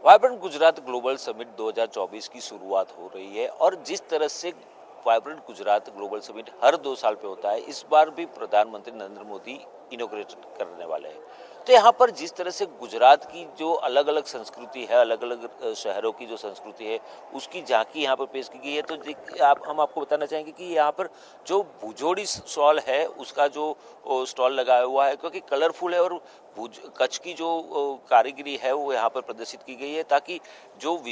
Vibrant Gujarat global summit 2024 की शुरुआत हो रही है और जिस तरह से वाइब्रेंट गुजरात ग्लोबल समिट हर 2 साल पे होता है, इस बार भी प्रधानमंत्री नरेंद्र मोदी इनॉग्रेट करने वाले हैं। तो यहाँ पर जिस तरह से गुजरात की जो अलग अलग संस्कृति है, अलग अलग शहरों की जो संस्कृति है, उसकी झांकी यहाँ पर पेश की गई है। तो हम आपको बताना चाहेंगे कि यहाँ पर जो भुजोड़ी स्टॉल है उसका जो स्टॉल लगाया हुआ है, क्योंकि कलरफुल है और कच्छ की जो कारीगरी है वो यहाँ पर प्रदर्शित की गई है, ताकि जो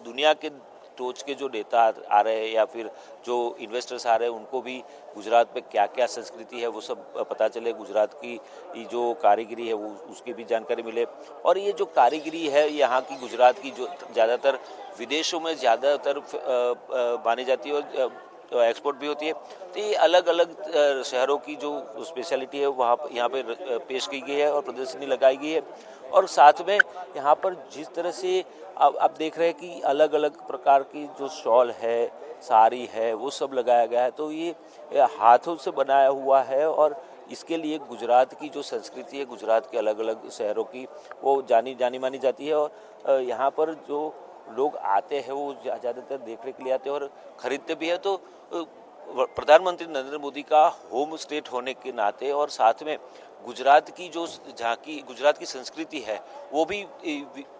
दुनिया के टोच के जो नेता आ रहे हैं या फिर जो इन्वेस्टर्स आ रहे हैं उनको भी गुजरात में क्या क्या संस्कृति है वो सब पता चले, गुजरात की जो कारीगरी है वो उसकी भी जानकारी मिले। और ये जो कारीगरी है यहाँ की गुजरात की जो ज़्यादातर विदेशों में ज़्यादातर मानी जाती है और एक्सपोर्ट भी होती है। तो ये अलग अलग शहरों की जो स्पेशलिटी है वहाँ यहाँ पे पेश की गई है और प्रदर्शनी लगाई गई है। और साथ में यहाँ पर जिस तरह से आप देख रहे हैं कि अलग अलग प्रकार की जो शॉल है, साड़ी है, वो सब लगाया गया है। तो ये हाथों से बनाया हुआ है और इसके लिए गुजरात की जो संस्कृति है, गुजरात के अलग अलग शहरों की, वो जानी मानी जाती है। और यहाँ पर जो लोग आते हैं वो ज़्यादातर देखने के लिए आते हैं और ख़रीदते भी है। तो प्रधानमंत्री नरेंद्र मोदी का होम स्टेट होने के नाते और साथ में गुजरात की जो झांकी, गुजरात की संस्कृति है वो भी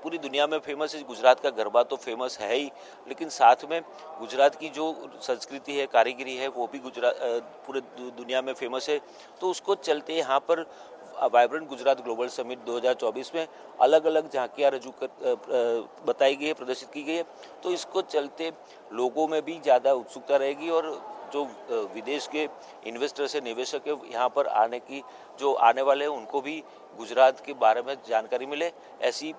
पूरी दुनिया में फेमस है। गुजरात का गरबा तो फेमस है ही, लेकिन साथ में गुजरात की जो संस्कृति है, कारीगरी है, वो भी पूरे दुनिया में फेमस है। तो उसको चलते यहाँ पर वाइब्रेंट गुजरात ग्लोबल समिट 2024 में अलग अलग झांकियाँ बताई गई है, प्रदर्शित की गई है। तो इसको चलते लोगों में भी ज़्यादा उत्सुकता रहेगी और जो विदेश के इन्वेस्टर्स है, निवेशक है, यहाँ पर आने वाले हैं उनको भी गुजरात के बारे में जानकारी मिले, ऐसा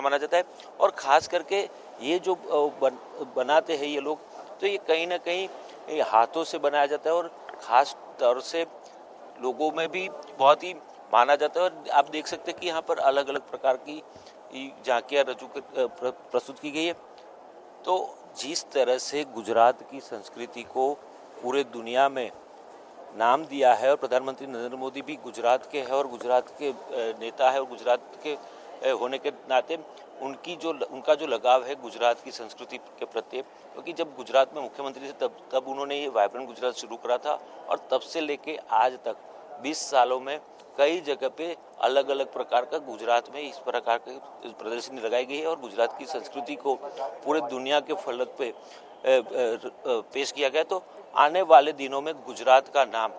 माना जाता है। और ख़ास करके ये जो बनाते हैं ये लोग, तो ये कहीं ना कहीं हाथों से बनाया जाता है और ख़ास तौर से लोगों में भी बहुत ही माना जाता है। और आप देख सकते हैं कि यहाँ पर अलग अलग प्रकार की झांकियाँ प्रस्तुत की गई है। तो जिस तरह से गुजरात की संस्कृति को पूरे दुनिया में नाम दिया है और प्रधानमंत्री नरेंद्र मोदी भी गुजरात के हैं और गुजरात के नेता है और गुजरात के होने के नाते उनका जो लगाव है गुजरात की संस्कृति के प्रति, क्योंकि जब गुजरात में मुख्यमंत्री थे तब उन्होंने ये वाइब्रेंट गुजरात शुरू करा था और तब से लेके आज तक 20 सालों में कई जगह पे अलग अलग प्रकार का गुजरात में इस प्रकार की प्रदर्शनी लगाई गई है और गुजरात की संस्कृति को पूरे दुनिया के फलक पे पेश किया गया। तो आने वाले दिनों में गुजरात का नाम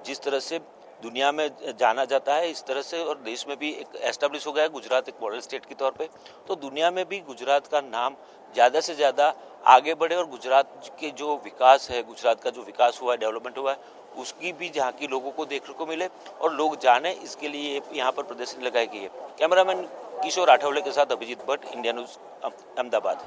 जिस तरह से दुनिया में जाना जाता है, इस तरह से और देश में भी एक एस्टेब्लिश हो गया है गुजरात एक मॉडल स्टेट के तौर पे, तो दुनिया में भी गुजरात का नाम ज़्यादा से ज़्यादा आगे बढ़े और गुजरात के जो विकास है, गुजरात का जो विकास हुआ है, डेवलपमेंट हुआ है, उसकी भी झांकी लोगों को देखने को मिले और लोग जाने, इसके लिए यहाँ पर प्रदर्शनी लगाई गई है। कैमरामैन किशोर आठवले के साथ अभिजीत भट्ट, इंडिया न्यूज़, अहमदाबाद।